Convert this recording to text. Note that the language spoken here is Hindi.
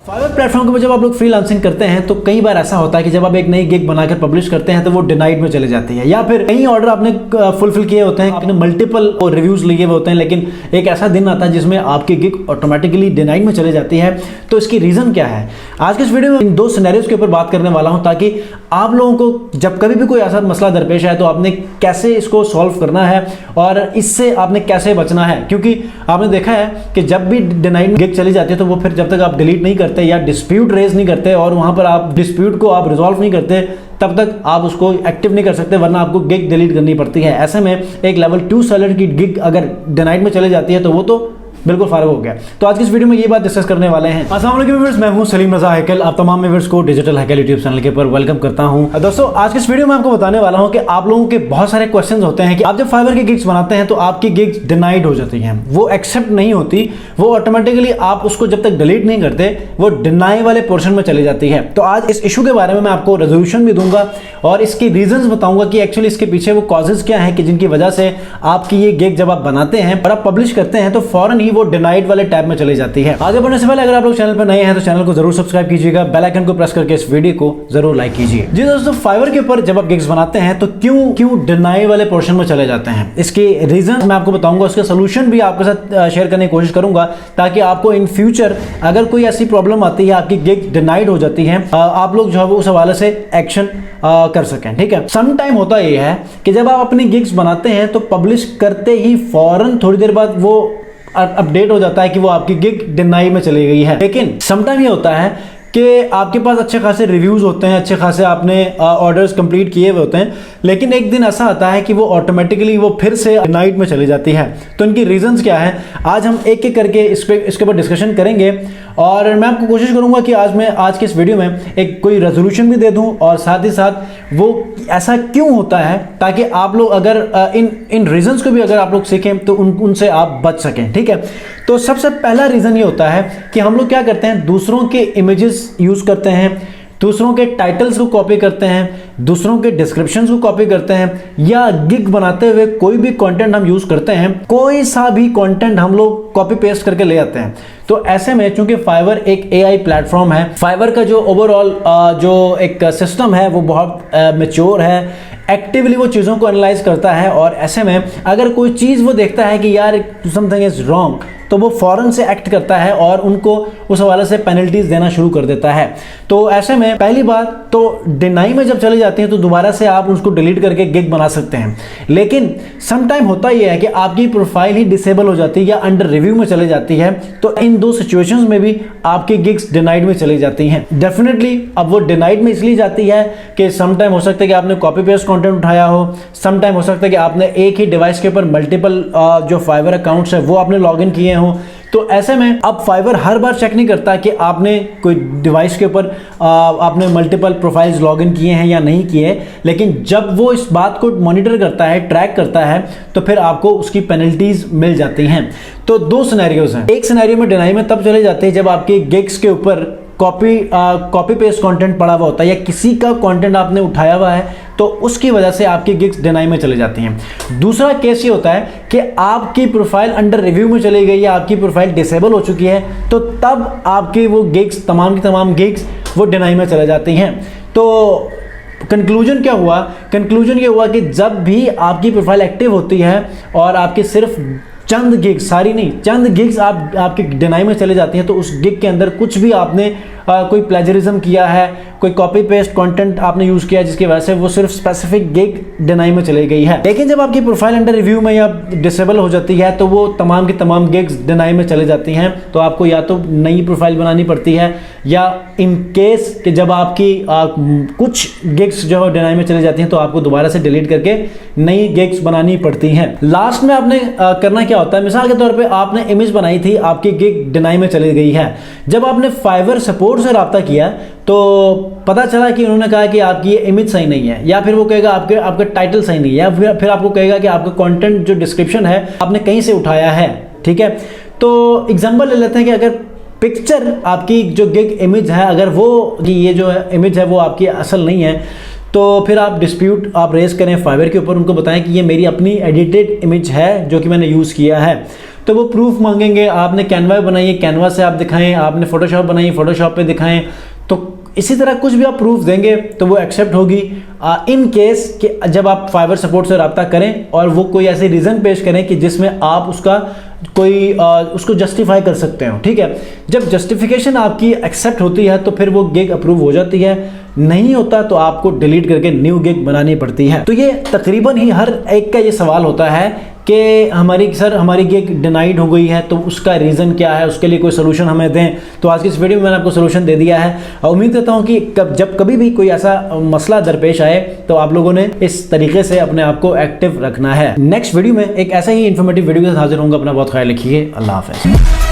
फाइवर प्लेटफॉर्म के ऊपर जब आप लोग फ्रीलांसिंग करते हैं तो कई बार ऐसा होता है कि जब आप एक नई गिग बनाकर पब्लिश करते हैं तो वो डिनाइड में चले जाती है, या फिर कई ऑर्डर आपने फुलफिल किए होते हैं, आपने मल्टीपल रिव्यूज लिए हुए होते हैं, लेकिन एक ऐसा दिन आता है जिसमें आपकी गिग ऑटोमेटिकली डिनाइड में चले जाती है। तो इसकी रीजन क्या है? आज के इस वीडियो में इन दो सिनेरियोज के ऊपर बात करने वाला हूं, ताकि आप लोगों को जब कभी भी कोई ऐसा मसला दरपेश आए तो आपने कैसे इसको सॉल्व करना है और इससे आपने कैसे बचना है। क्योंकि आपने देखा है कि जब भी डिनाइड गिग चली जाती है तो वो फिर जब तक आप डिलीट नहीं करते या डिस्प्यूट रेज नहीं करते और वहां पर आप डिस्प्यूट को आप रिजॉल्व नहीं करते, तब तक आप उसको एक्टिव नहीं कर सकते, वरना आपको गिग डिलीट करनी पड़ती है। ऐसे में एक लेवल 2 सेलर की गिग अगर डिनाइड में चली जाती है तो वो तो बिल्कुल फारग हो गया। तो आज की इस वीडियो में ये बात डिस्कस करने वाले हैं। अस्सलाम वालेकुम व्यूअर्स, मैं हूं सलीम रजा हैकल। आप तमाम व्यूअर्स को डिजिटल हैकल यूट्यूब चैनल के ऊपर वेलकम करता हूं। दोस्तों, आज की इस वीडियो में आपको बताने वाला हूं कि आप लोगों के बहुत सारे क्वेश्चंस होते हैं कि आप जब फाइवर की गिग्स बनाते हैं तो आपकी गिग्स डिनाइड हो जाती हैं, वो एक्सेप्ट नहीं होती, वो ऑटोमेटिकली आप उसको जब तक डिलीट नहीं करते वो डिनाई वाले पोर्शन में चली जाती है। तो आज इस इशू के बारे में मैं आपको रेजोल्यूशन भी दूंगा और इसकी रीजंस बताऊंगा कि एक्चुअली इसके पीछे वो कॉजेज क्या है कि जिनकी वजह से आपकी ये गिग जब आप बनाते हैं और आप पब्लिश करते हैं तो फौरन ही वो डिनाइड वाले टैब में चली जाती है। आगे बढ़ने से पहले अगर आप लोग चैनल पर नए हैं तो चैनल को जरूर सब्सक्राइब कीजिएगा, बेल आइकन को प्रेस करके इस वीडियो को जरूर लाइक कीजिए। जी दोस्तों, फाइवर के ऊपर जब आप गिग्स बनाते हैं तो क्यों डिनाई वाले पोर्शन में चले जाते हैं, इसके रीजन मैं आपको बताऊंगा, उसका सोल्यूशन भी आपके साथ शेयर करने की कोशिश करूंगा, ताकि आपको इन फ्यूचर अगर कोई ऐसी प्रॉब्लम आती है, आपकी गिग डिनाइड हो जाती है, आप लोग जो है वो उस हवाले से एक्शन कर सकें। ठीक है, सम टाइम होता यह है कि जब आप अपनी गिग्स बनाते हैं तो पब्लिश करते ही फौरन थोड़ी देर बाद वो अपडेट हो जाता है कि वो आपकी गिग डिनाई में चली गई है। लेकिन समटाइम ये होता है कि आपके पास अच्छे खासे रिव्यूज होते हैं, अच्छे खासे आपने ऑर्डर्स कंप्लीट किए हुए होते हैं, लेकिन एक दिन ऐसा आता है कि वो ऑटोमेटिकली वो फिर से डिनाइड में चली जाती है। तो इनकी रीजंस क्या है, आज हम एक एक करके इसके ऊपर डिस्कशन करेंगे और मैं आपको कोशिश करूंगा कि आज के इस वीडियो में एक कोई रेजोल्यूशन भी दे दूं और साथ ही साथ वो ऐसा क्यों होता है, ताकि आप लोग अगर इन रीजंस को भी अगर आप लोग सीखें तो उनसे आप बच सकें। ठीक है, तो सबसे पहला रीजन ये होता है कि हम लोग क्या करते हैं, दूसरों के इमेजेस यूज करते हैं, दूसरों के टाइटल्स को कॉपी करते हैं, दूसरों के डिस्क्रिप्शंस को कॉपी करते हैं, या गिग बनाते हुए कोई भी कंटेंट हम यूज करते हैं, कोई सा भी कंटेंट हम लोग कॉपी पेस्ट करके ले आते हैं। तो ऐसे में चूंकि फाइवर एक एआई प्लेटफॉर्म है, फाइवर का जो ओवरऑल जो एक सिस्टम है वो बहुत मैच्योर है, एक्टिवली वो चीज़ों को एनालाइज करता है, और ऐसे में अगर कोई चीज़ वो देखता है कि यार समथिंग इज रॉन्ग तो वो फौरन से एक्ट करता है और उनको उस हवाले से पेनल्टीज देना शुरू कर देता है। तो ऐसे में पहली बात तो डिनाई में जब चली जाती है तो दोबारा से आप उसको डिलीट करके गिग बना सकते हैं, लेकिन सम टाइम होता यह है कि आपकी प्रोफाइल ही डिसेबल हो जाती है या अंडर रिव्यू में चली जाती है। तो इन दो सिचुएशंस में भी आपकी गिग्स डिनाइड में चली जाती हैं। डेफिनेटली अब वो डिनाइड में इसलिए जाती है कि सम टाइम हो सकता है कि आपने कॉपी पेस्ट कंटेंट उठाया हो, सम टाइम हो सकता है कि आपने एक ही डिवाइस के ऊपर मल्टीपल जो फाइवर अकाउंट्स है वो आपने लॉग इन किए हों। तो ऐसे में अब फाइवर हर बार चेक नहीं करता कि आपने कोई डिवाइस के ऊपर आपने मल्टीपल प्रोफाइल्स लॉगिन किए हैं या नहीं किए, लेकिन जब वो इस बात को मॉनिटर करता है, ट्रैक करता है, तो फिर आपको उसकी पेनल्टीज मिल जाती हैं। तो दो सिनेरियोज हैं। एक सिनेरियो में डिनाई में तब चले जाते हैं जब आपके गिग्स के ऊपर कॉपी पेस्ट कंटेंट पड़ा हुआ होता है या किसी का कंटेंट आपने उठाया हुआ है, तो उसकी वजह से आपकी गिग्स डिनाई में चली जाती हैं। दूसरा केस ये होता है कि आपकी प्रोफाइल अंडर रिव्यू में चली गई या आपकी प्रोफाइल डिसेबल हो चुकी है, तो तब आपकी वो गिग्स तमाम की तमाम गिग्स वो डिनाई में चले जाती हैं। तो कंक्लूजन क्या हुआ? कंक्लूजन ये हुआ कि जब भी आपकी प्रोफाइल एक्टिव होती है और आपकी सिर्फ चंद गिग्स, सारी नहीं, चंद गिग्स आपके डिनाई में चले जाती हैं, तो उस गिग के अंदर कुछ भी आपने कोई प्लेजरिज्म किया है, कोई कॉपी पेस्ट कंटेंट आपने यूज किया जिसकी वजह से वो सिर्फ स्पेसिफिक गिग डिनाई में चली गई है। लेकिन जब आपकी प्रोफाइल अंडर रिव्यू में या डिसेबल हो जाती है तो वो तमाम की तमाम गिग्स डिनाई में चले जाती हैं। तो आपको या तो नई प्रोफाइल बनानी पड़ती है, या इन केस कि जब आपकी कुछ गिग्स जो है डिनाई में चली जाती हैं तो आपको दोबारा से डिलीट करके नई गिग्स बनानी पड़ती हैं। लास्ट में आपने करना क्या होता है, मिसाल के तौर पे आपने इमेज बनाई थी, आपकी गिग डिनाई में चली गई है, जब आपने फाइवर सपोर्ट से रब्ता किया तो पता चला कि उन्होंने कहा कि आपकी ये इमेज सही नहीं है, या फिर वो कहेगा आपका टाइटल सही नहीं है, या फिर आपको कहेगा कि आपका कंटेंट जो डिस्क्रिप्शन है आपने कहीं से उठाया है। ठीक है, तो एग्जांपल ले लेते हैं कि अगर पिक्चर आपकी जो गिग इमेज है, अगर वो ये जो इमेज है वो आपकी असल नहीं है, तो फिर आप डिस्प्यूट आप रेज करें फाइवर के ऊपर, उनको बताएं कि ये मेरी अपनी एडिटेड इमेज है जो कि मैंने यूज़ किया है। तो वो प्रूफ मांगेंगे। आपने कैनवा बनाई है, कैनवा से आप दिखाएं, आपने फोटोशॉप बनाई है, फोटोशॉप पे दिखाएं। तो इसी तरह कुछ भी आप प्रूफ देंगे तो वो एक्सेप्ट होगी। इन केस कि जब आप फाइवर सपोर्ट से रब्ता करें और वो कोई ऐसे रीज़न पेश करें कि जिसमें आप उसका कोई उसको जस्टिफाई कर सकते हो, ठीक है। जब जस्टिफिकेशन आपकी एक्सेप्ट होती है तो फिर वो गिग अप्रूव हो जाती है, नहीं होता तो आपको डिलीट करके न्यू गिग बनानी पड़ती है। तो ये तकरीबन ही हर एक का ये सवाल होता है कि हमारी गिग डिनाइड हो गई है, तो उसका रीज़न क्या है, उसके लिए कोई सोल्यूशन हमें दें। तो आज की इस वीडियो में मैंने आपको सोल्यूशन दे दिया है। उम्मीद करता हूँ कि जब कभी भी कोई ऐसा मसला दरपेश आए तो आप लोगों ने इस तरीके से अपने आप को एक्टिव रखना है। नेक्स्ट वीडियो में एक ऐसा ही इन्फॉर्मेटिव वीडियो के साथ हाजिर होऊंगा। अपना बहुत ख्याल रखिए। अल्लाह हाफ़िज़।